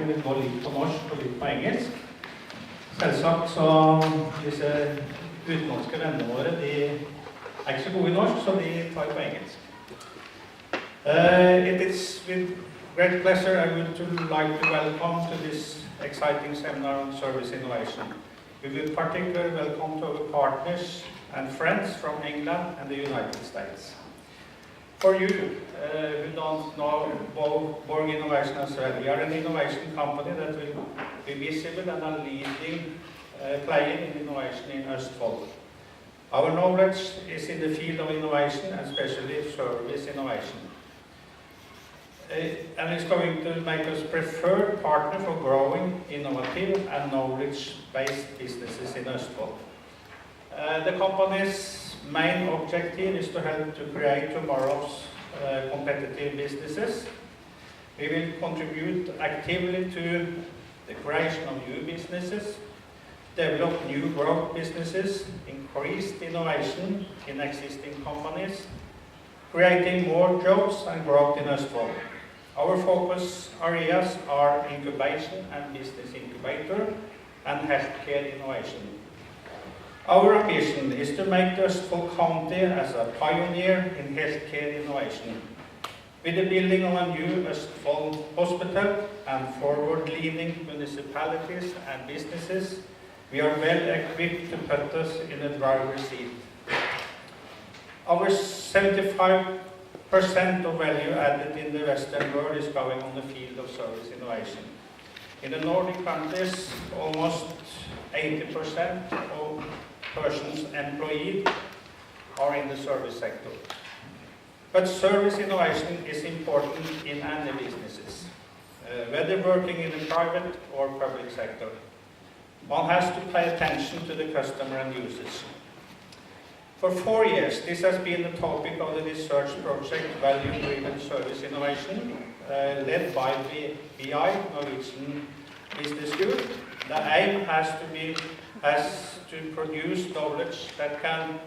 vi vil gå litt på norsk og litt på engelsk. Selvsagt så disse utenlandske vennene våre, de ikke så gode i norsk, så de tar på engelsk. It is with great pleasure I would like to welcome to this exciting seminar on service innovation. We will particularly welcome to our partners and friends from England and the United States. For you who don't know Borg Innovation as well, we are an innovation company that will be visible and a leading player in innovation in Østfold. Our knowledge is in the field of innovation, and especially service innovation. And it's going to make us preferred partner for growing innovative and knowledge-based businesses in Østfold. The company's main objective is to help to create tomorrow's competitive businesses. We will contribute actively to the creation of new businesses, develop new growth businesses, increased innovation in existing companies, creating more jobs and growth in Østfold. Our focus areas are incubation and business incubator and healthcare innovation. Our ambition is to make Østfold County as a pioneer in healthcare innovation. With the building of a new Østfold hospital and forward-leaning municipalities and businesses, we are well equipped to put us in a driver's seat. Our 75% of value added in the Western world is going on the field of service innovation. In the Nordic countries, almost 80% of persons employed are in the service sector. But service innovation is important in any businesses, whether working in the private or public sector. One has to pay attention to the customer and users. For 4 years, this has been the topic of the research project Value-Driven Service Innovation, led by VDSI, Norwegian Business School. The aim has to produce knowledge that can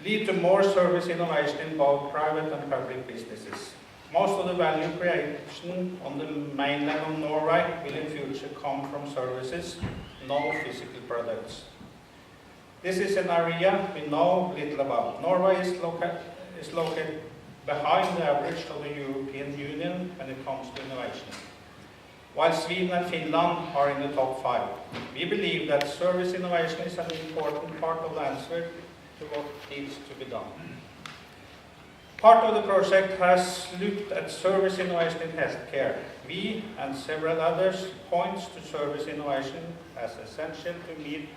lead to more service innovation in both private and public businesses. Most of the value creation on the mainland of Norway will in future come from services, no physical products. This is an area we know little about. Norway is located behind the average of the European Union when it comes to innovation, while Sweden and Finland are in the top 5. We believe that service innovation is an important part of the answer to what needs to be done. Part of the project has looked at service innovation in healthcare. We and several others points to service innovation as essential to meet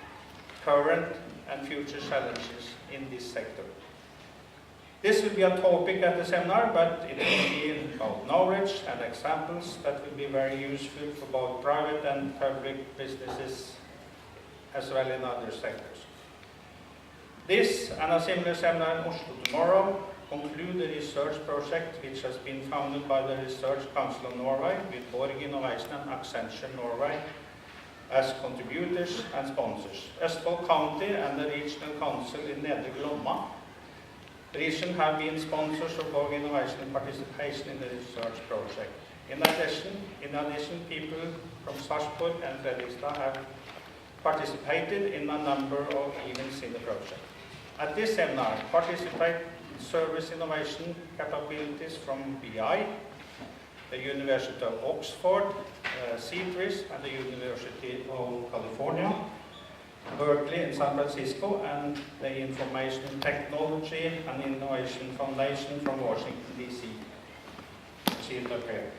current and future challenges in this sector. This will be a topic at the seminar, but it will be about knowledge and examples that will be very useful for both private and public businesses as well in other sectors. This and a similar seminar in Oslo tomorrow conclude the research project which has been founded by the Research Council of Norway with Borg Innovation and Accenture Norway as contributors and sponsors. Østfold County and the Regional Council in Nedre Glomma region have been sponsors of Borg Innovation participation in the research project. In addition, people from Sarpsborg and Fredrikstad have participated in a number of events in the project. At this seminar, participate service innovation capabilities from BI, the University of Oxford, CITRIS, and the University of California, Berkeley in San Francisco, and the Information Technology and Innovation Foundation from Washington, D.C. See it up here.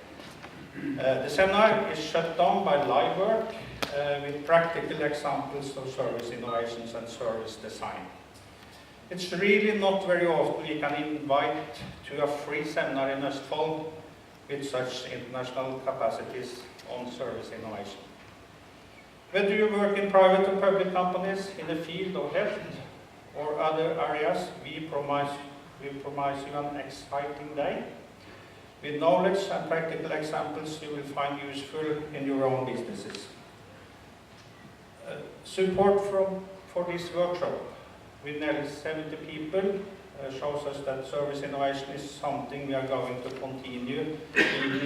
The seminar is shut down by live work with practical examples of service innovations and service design. It's really not very often we can invite to a free seminar in Østfold with such international capacities on service innovation. Whether you work in private or public companies in the field of health or other areas, we promise you an exciting day with knowledge and practical examples you will find useful in your own businesses. Support for this workshop with nearly 70 people shows us that service innovation is something we are going to continue even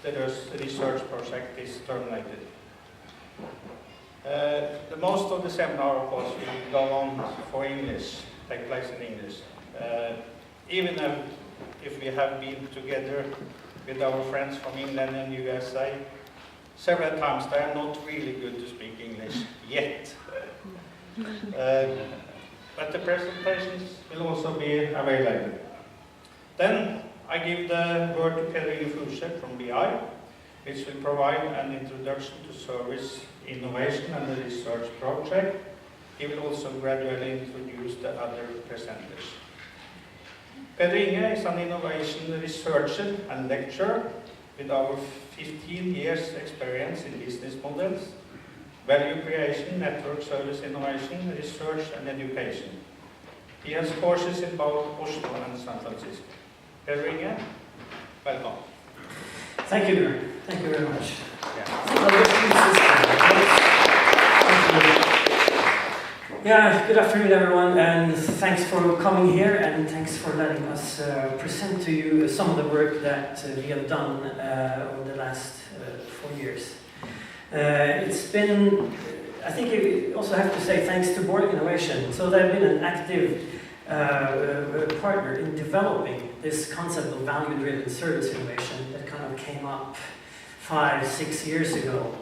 the research project is terminated. The most of the seminar, of course, will go on for English, take place in English. Even if we have been together with our friends from England and USA several times, they are not really good to speak English yet. But the presentations will also be available. Then I give the word to Peder Furseth from BI, which will provide an introduction to service innovation and the research project. He will also gradually introduce the other presenters. Peder Inge is an innovation researcher and lecturer with over 15 years experience in business models, value creation, network service innovation, research and education. He has courses in both Oslo and San Francisco. Peder Inge, welcome. Thank you, Bjørn. Thank you very much. Yeah, good afternoon, everyone, and thanks for coming here, and thanks for letting us present to you some of the work that we have done over the last 4 years. It's been, I think you also have to say thanks to Borg Innovation. So they've been an active partner in developing this concept of value-driven service innovation that kind of came up 5-6 years ago.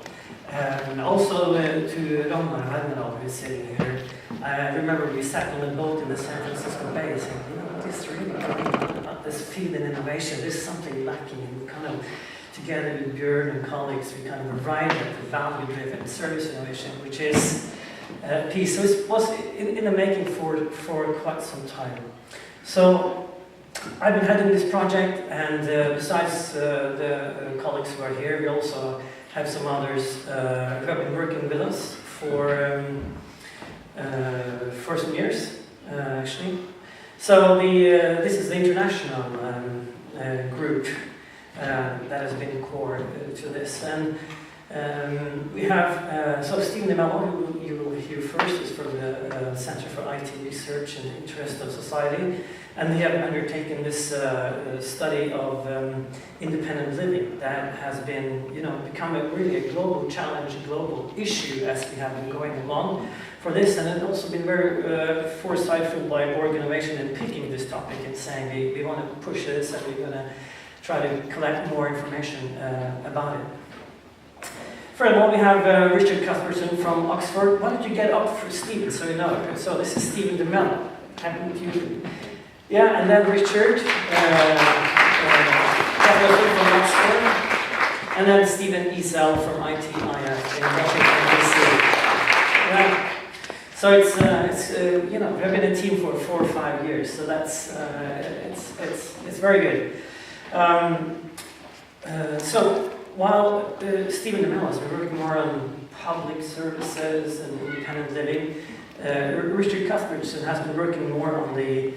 And also to Ragnar Verdidrevet, who's sitting here. I remember we sat on a boat in the San Francisco Bay saying, you know, this really about this field in innovation, there's something lacking. And kind of together with Bjørn and colleagues, we kind of arrived at the value-driven service innovation, which is a piece. So it was in the making for quite some time. So I've been heading this project, and besides the colleagues who are here, we also have some others who have been working with us for some years, actually. So this is the international group that has been core to this. And we have, so Stephen de Mello, who you will hear first, is from the Center for IT Research and Interest of Society. And they have undertaken this study of independent living that has been, you know, become really a global challenge, a global issue as we have been going along for this. And it's also been very foresightful by Borg Innovation in picking this topic and saying we want to push this and we're going to try to collect more information about it. Furthermore, we have Richard Cuthbertson from Oxford. Why don't you get up for Stephen so you know? So this is Stephen de Mello. Yeah, and then Richard from Oxford, and then Stephen Esel from ITIF in Washington DC. Yeah. So it's you know, we've been a team for 4 or 5 years, so that's it's very good. So while Stephen de Mello has been working more on public services and independent living, Richard Cuthbertson has been working more on the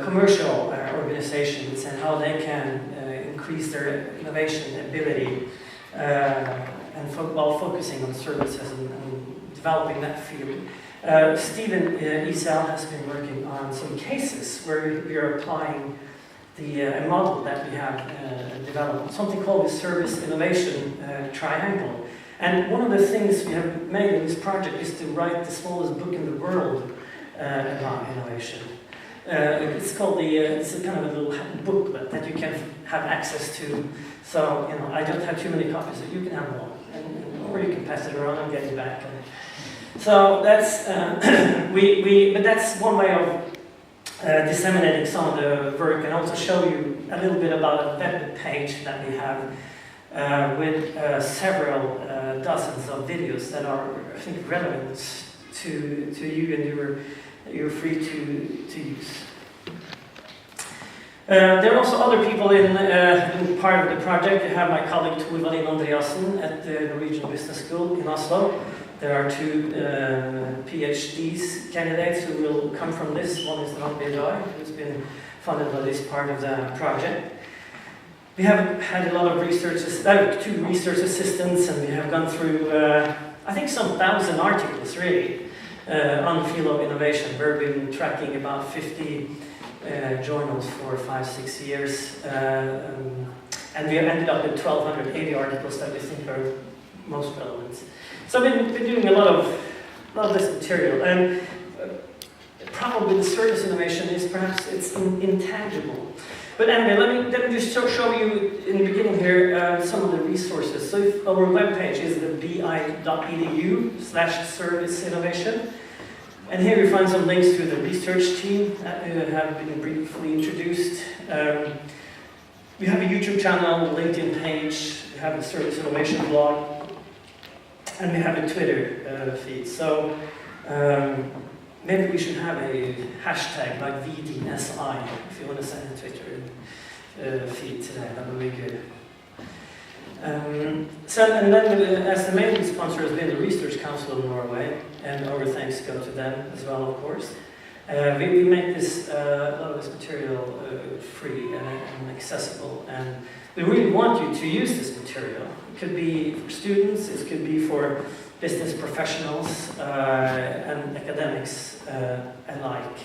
commercial organizations and how they can increase their innovation ability while focusing on services and developing that field. Stephen Esel has been working on some cases where we are applying a model that we have developed, something called the service innovation triangle. And one of the things we have made in this project is to write the smallest book in the world about innovation. It's called it's a kind of a little booklet that you can have access to. So, you know, I don't have too many copies, so you can have one, or you can pass it around and get it back. So that's but that's one way of disseminating some of the work, and also show you a little bit about a web page that we have with several dozens of videos that are, I think, relevant to you, and you're free to use. There are also other people in part of the project. We have my colleague Torvald Andreassen at the Norwegian Business School in Oslo. There are 2 PhDs candidates who will come from this. One is Ron Bjørn, who's been funded by this part of the project. We have had a lot of researchers, 2 research assistants, and we have gone through, I think, some 1,000 articles, really, on the field of innovation. We've been tracking about 50 journals for 5-6 years. And we have ended up with 1,280 articles that we think are most relevant. So we've been doing a lot of this material, and probably the service innovation is perhaps it's intangible. But anyway, let me just show you in the beginning here some of the resources. So our webpage is the bi.edu/service innovation. And here you find some links to the research team that have been briefly introduced. We have a YouTube channel, a LinkedIn page, we have a service innovation blog, and we have a Twitter feed. So maybe we should have a hashtag like VDSI if you want to send a Twitter feed today. That would be good. And then as the main sponsor has been the Research Council of Norway, and our thanks go to them as well, of course. We make this a lot of this material free and accessible, and we really want you to use this material. It could be for students, it could be for business professionals and academics alike.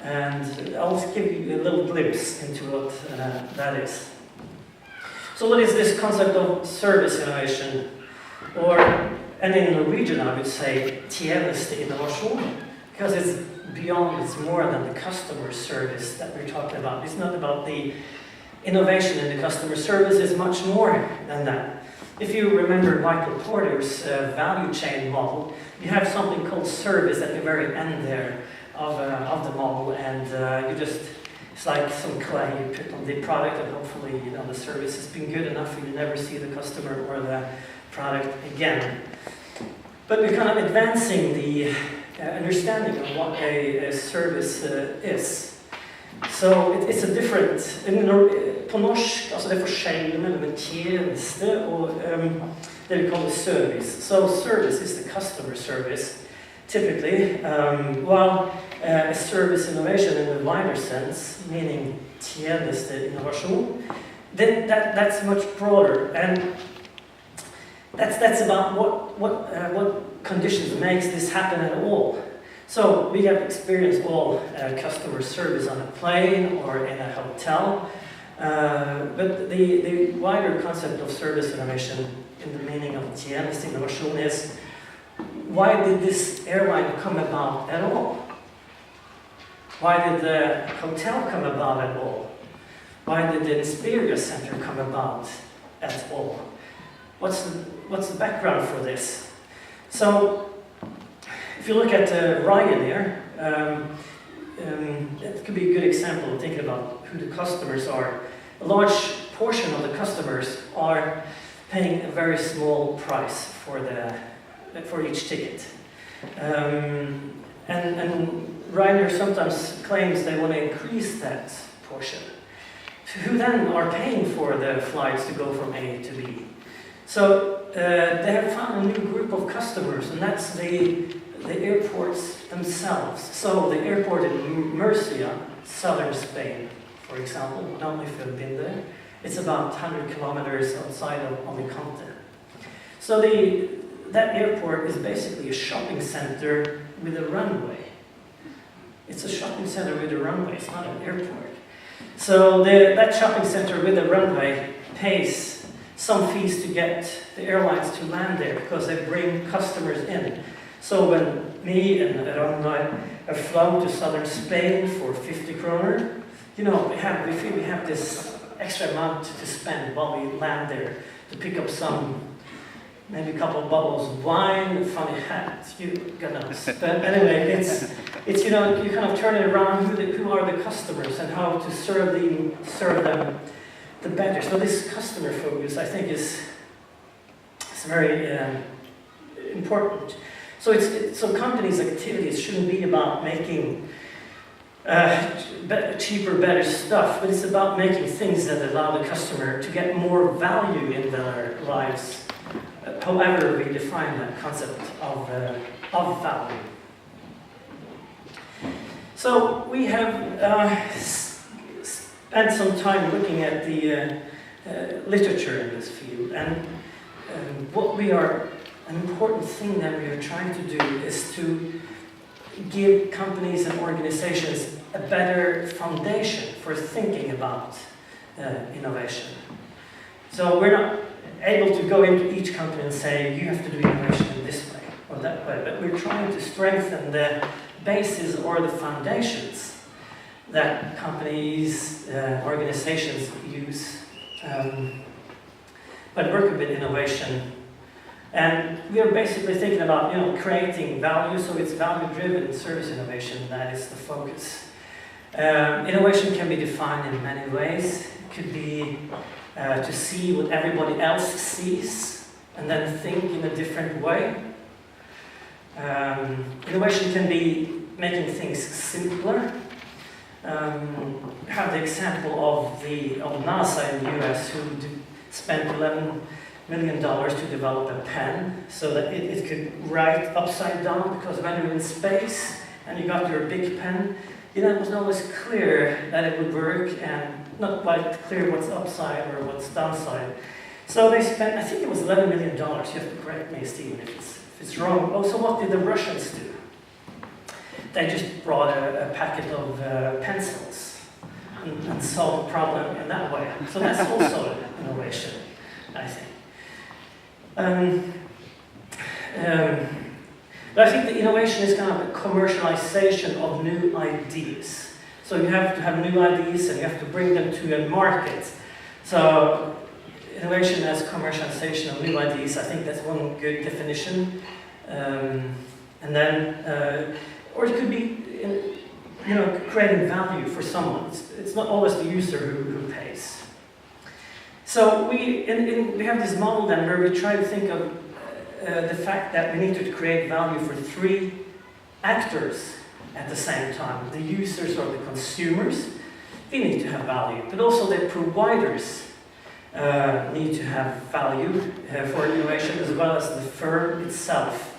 And I'll give you a little glimpse into what that is. So what is this concept of service innovation? And in Norwegian I would say Serviceinnovasjon, because it's beyond, it's more than the customer service that we're talking about. It's not about the innovation in the customer service, it's much more than that. If you remember Michael Porter's value chain model, you have something called service at the very end there of the model, and you just, it's like some clay you put on the product, and hopefully the service has been good enough and you never see the customer or the product again. But we're kind of advancing the understanding of what a service is. So it's a different, på norsk, altså det forskjellige mellom en tjeneste og det vi kaller service. So service is the customer service, typically, while a service innovation in the wider sense, meaning tjenesteinnovasjon, that's much broader, and that's about what conditions makes this happen at all. So we have experienced all customer service on a plane or in a hotel, but the wider concept of service innovation in the meaning of tjenesteinnovasjon is, why did this airline come about at all? Why did the hotel come about at all? Why did the Experience Center come about at all? What's the background for this? So, if you look at Ryanair, that could be a good example of thinking about who the customers are. A large portion of the customers are paying a very small price for each ticket. And Ryanair sometimes claims they want to increase that portion. Who then are paying for the flights to go from A to B? So they have found a new group of customers, and that's the airports themselves. So the airport in Murcia, southern Spain, for example, I don't know if you've been there. It's about 100 kilometers outside of Alicante. So that airport is basically a shopping center with a runway. It's a shopping center with a runway, it's not an airport. So that shopping center with a runway pays some fees to get the airlines to land there because they bring customers in. So when me and Ragnar have flown to southern Spain for 50 kroner, we feel we have this extra amount to spend while we land there to pick up maybe a couple of bottles of wine, a funny hat, But anyway, it's you kind of turn it around, who are the customers and how to serve them the better. So this customer focus, I think, is very important. So companies' activities shouldn't be about making cheaper, better stuff, but it's about making things that allow the customer to get more value in their lives, however we define that concept of value. So we have spent some time looking at the literature in this field, and an important thing that we are trying to do is to give companies and organizations a better foundation for thinking about innovation. So we're not able to go into each company and say, you have to do innovation in this way or that way, but we're trying to strengthen the basis or the foundations that companies, organizations use, but work with innovation. And we are basically thinking about, creating value, so it's value-driven service innovation that is the focus. Innovation can be defined in many ways. It could be to see what everybody else sees and then think in a different way. Innovation can be making things simpler. Have the example of NASA in the US, who spent $11 million to develop a pen so that it could write upside down, because when you're in space and you got your big pen, it wasn't always clear that it would work, and not quite clear what's upside or what's downside. So they spent, I think it was $11 million. You have to correct me, Stephen, if it's wrong. Oh, so what did the Russians do? They just brought a packet of pencils and solved the problem in that way. So that's also innovation, I think. But I think the innovation is kind of a commercialization of new ideas. So you have to have new ideas and you have to bring them to a market. So innovation as commercialization of new ideas, I think that's one good definition. And then, or it could be, creating value for someone. It's not always the user who pays. So we have this model then where we try to think of the fact that we need to create value for three actors at the same time. The users or the consumers, they need to have value, but also the providers need to have value for innovation, as well as the firm itself.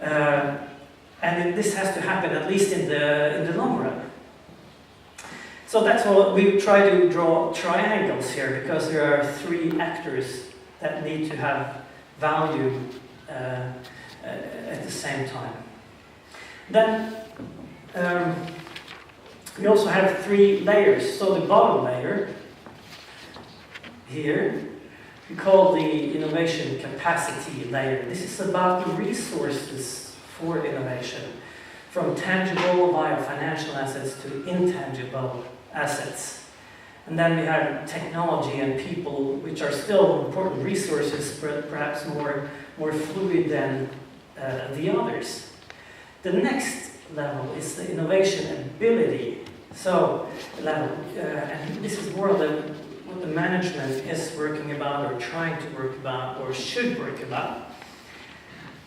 And this has to happen at least in the long run. So that's what we try to draw triangles here, because there are three actors that need to have value at the same time. Then we also have three layers. So the bottom layer here, we call the innovation capacity layer. This is about the resources for innovation, from tangible via financial assets to intangible assets. And then we have technology and people, which are still important resources, but perhaps more fluid than the others. The next level is the innovation ability. So level, and this is more of what the management is working about, or trying to work about, or should work about.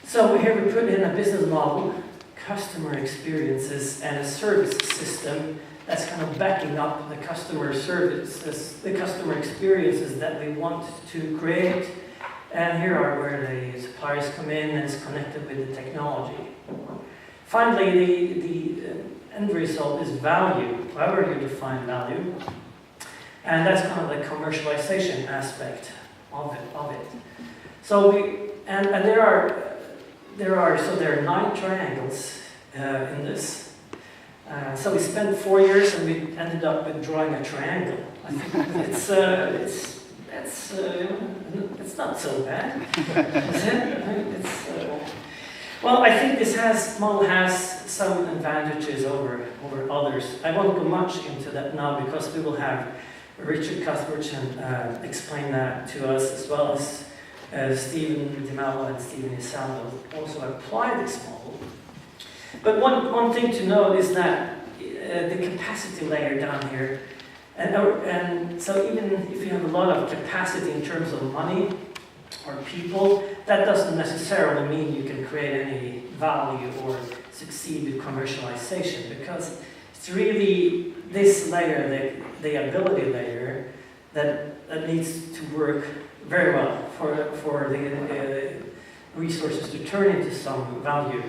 So here we put in a business model, customer experiences, and a service system that's kind of backing up the customer services, the customer experiences that we want to create. And here are where the suppliers come in, and it's connected with the technology. Finally, the end result is value, however you define value. And that's kind of the commercialization aspect of it. So there are 9 triangles in this. So we spent 4 years, and we ended up with drawing a triangle. I think it's not so bad, is it? Well, I think this model has some advantages over others. I won't go much into that now, because we will have Richard Cuthbertson explain that to us, as well as Stephen DiMallo and Stephen Isaldo also apply this model. But one thing to note is that the capacity layer down here, and so even if you have a lot of capacity in terms of money or people, that doesn't necessarily mean you can create any value or succeed with commercialization, because it's really this layer, the ability layer, that needs to work very well for the resources to turn into some value.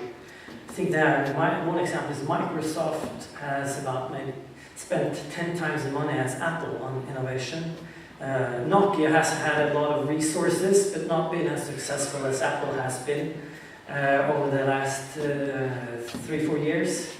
I think that one example is Microsoft has maybe spent 10 times the money as Apple on innovation. Nokia has had a lot of resources, but not been as successful as Apple has been over the last 3-4 years.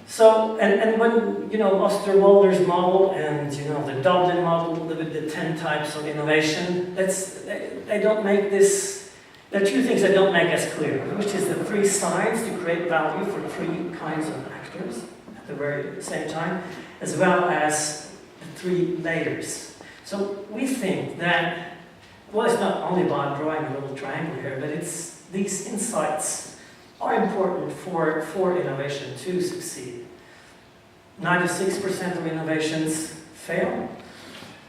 So, and when, you know, Osterwalder's model and, you know, the Dublin model with the 10 types of innovation, they don't make this, there are two things that don't make us clear, which is the 3 sides to create value for 3 kinds of actors at the very same time, as well as the 3 layers. So we think that, well, it's not only about drawing a little triangle here, but it's these insights are important for innovation to succeed. 96% of innovations fail,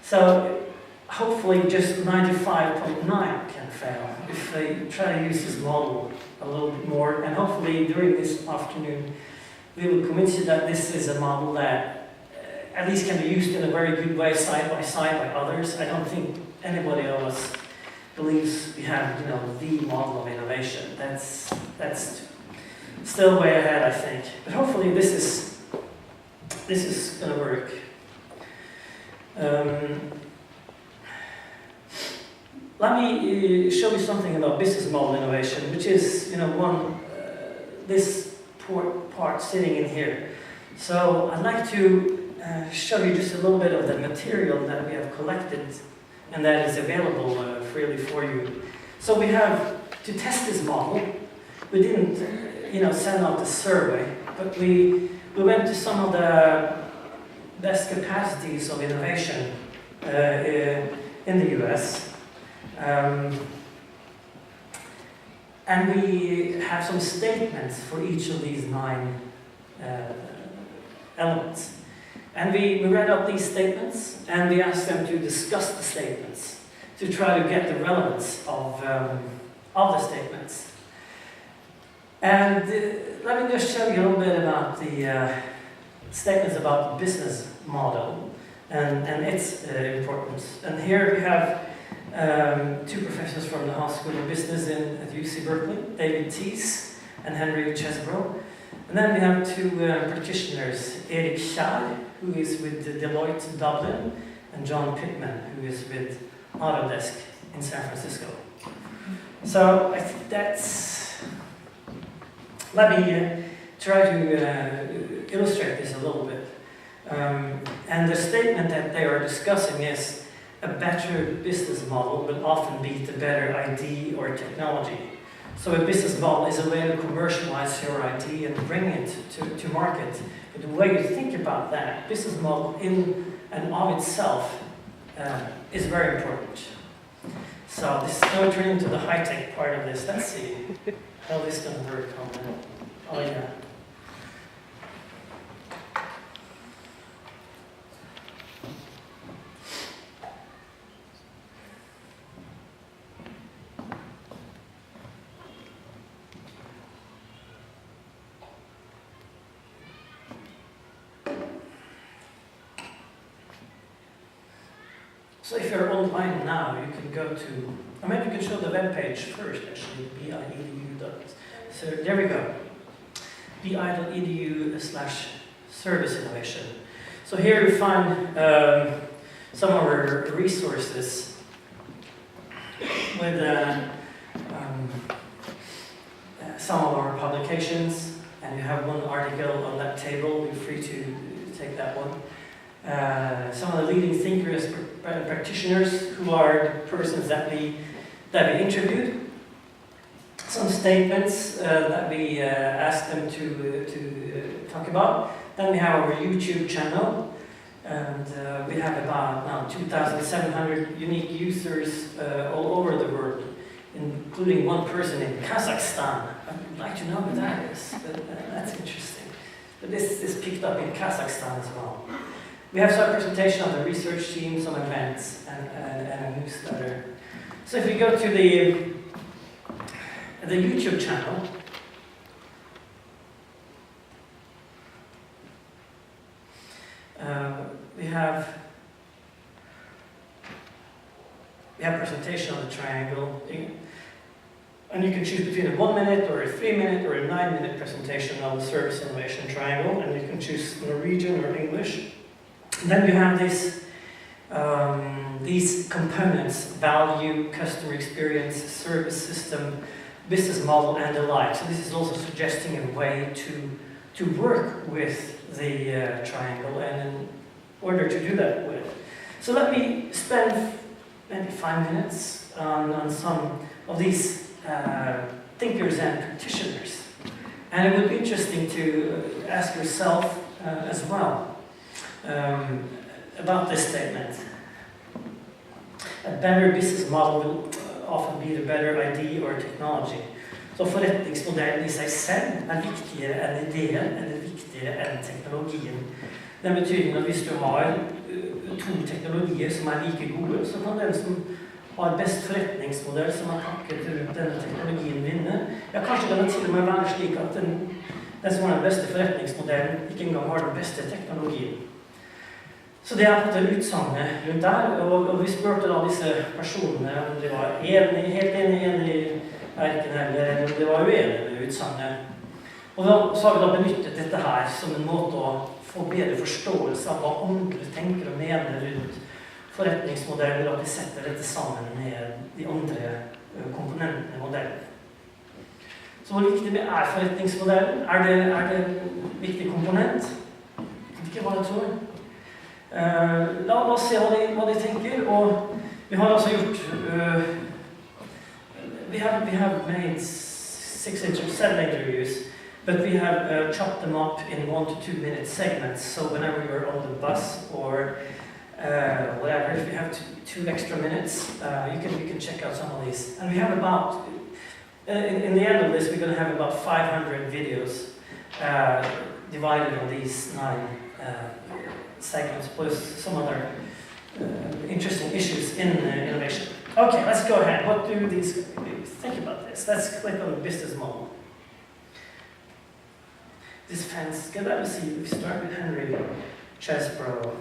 so hopefully just 95.9 can fail if they try to use this model a little bit more, and hopefully during this afternoon we will convince you that this is a model that at least can be used in a very good way side by others. I don't think anybody of us believes we have, you know, the model of innovation. That's still way ahead, I think. But hopefully this is going to work. Let me show you something about business model innovation, which is, you know, this part sitting in here. So I'd like to show you just a little bit of the material that we have collected and that is available freely for you. So we have, to test this model, we didn't, you know, send out the survey, but we went to some of the best capacities of innovation in the US. And we have some statements for each of these 9 elements. And we read out these statements, and we asked them to discuss the statements, to try to get the relevance of the statements. And let me just show you a little bit about the statements about the business model and its importance. And here we have 2 professors from the House School of Business at UC Berkeley, David Thies and Henry Chesbrough. And then we have 2 practitioners, Erik Kjær, who is with Deloitte Dublin, and John Pittman, who is with Autodesk in San Francisco. So I think that's, let me try to illustrate this a little bit. And the statement that they are discussing is a better business model will often beat a better idea or technology. So a business model is a way to commercialize your idea and bring it to market. But the way you think about that business model in and of itself is very important. So this is now turning to the high-tech part of this. Let's see how this is going to work on that. Oh yeah. So if you're online now, you can go to, or maybe you can show the web page first, actually, bi.edu. So there we go, bi.edu/serviceinnovation. So here you find some of our resources with some of our publications, and you have one article on that table. You're free to take that one. Some of the leading thinkers, practitioners, who are the persons that we interviewed. Some statements that we asked them to talk about. Then we have our YouTube channel, and we have about now 2,700 unique users all over the world, including one person in Kazakhstan. I'd like to know who that is, but that's interesting. But this is picked up in Kazakhstan as well. We have some presentation of the research team, some events, and a newsletter. So if we go to the YouTube channel, we have presentation of the triangle, and you can choose between a 1 minute or a 3 minute or a 9 minute presentation of the service innovation triangle, and you can choose Norwegian or English. And then you have these components: value, customer experience, service system, business model, and the like. So this is also suggesting a way to to work with the triangle and in order to do that with. So let me spend maybe 5 minutes on some of these thinkers and practitioners. And it would be interesting to ask yourself as well about this statement. A better business model will often be the better idea or technology. Så forretningsmodellen I seg selv viktigere enn ideen, eller viktigere enn teknologien. Det betyr at hvis du har to teknologier som like gode, så kan den som har best forretningsmodell som pakket rundt denne teknologien vinne. Ja, kanskje kan det til og med være slik at den som har den beste forretningsmodellen ikke engang har den beste teknologien. Så det på en måte utsagnet rundt der, og vi spurte da disse personene om de var helt enig I verken eller om de var uenige med utsagnet. Og så har vi da benyttet dette her som en måte å få bedre forståelse av hva andre tenker og mener rundt forretningsmodeller, og at vi setter dette sammen med de andre komponentene I modellen. Så hvor viktig forretningsmodellen? Det en viktig komponent? Ikke hva jeg tror. La oss se hva de tenker, og vi har altså gjort we have made 6 or 7 interviews, but we have chopped them up in 1 to 2 minute segments, so whenever you're on the bus or whatever, if you have 2 extra minutes, you can check out some of these. And we have about, in the end of this, we're going to have about 500 videos divided on these 9 segments, plus some other interesting issues in innovation. Okay, let's go ahead. What do these do? Think about this. Let's click on the business model. This fence, let us see, we start with Henry Chesbrough.